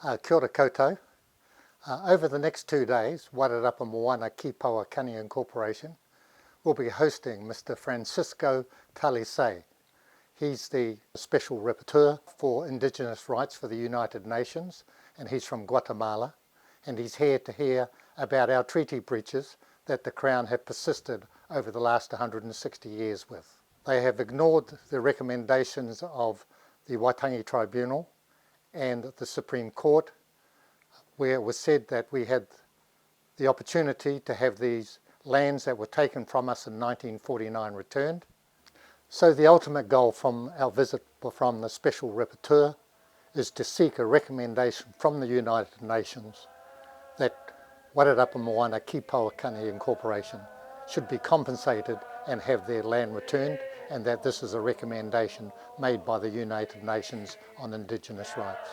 Kia ora koutou. Over the next 2 days, Wairarapa Moana Incorporation will be hosting Mr. Francisco Cali-Tzay. He's the Special Rapporteur for Indigenous Rights for the United Nations, and he's from Guatemala, and he's here to hear about our treaty breaches that the Crown have persisted over the last 160 years with. They have ignored the recommendations of the Waitangi Tribunal and the Supreme Court, where it was said that we had the opportunity to have these lands that were taken from us in 1949 returned. So the ultimate goal from our visit from the Special Rapporteur is to seek a recommendation from the United Nations that Wairarapa Moana Incorporation should be compensated and have their land returned, and that this is a recommendation made by the United Nations on Indigenous rights.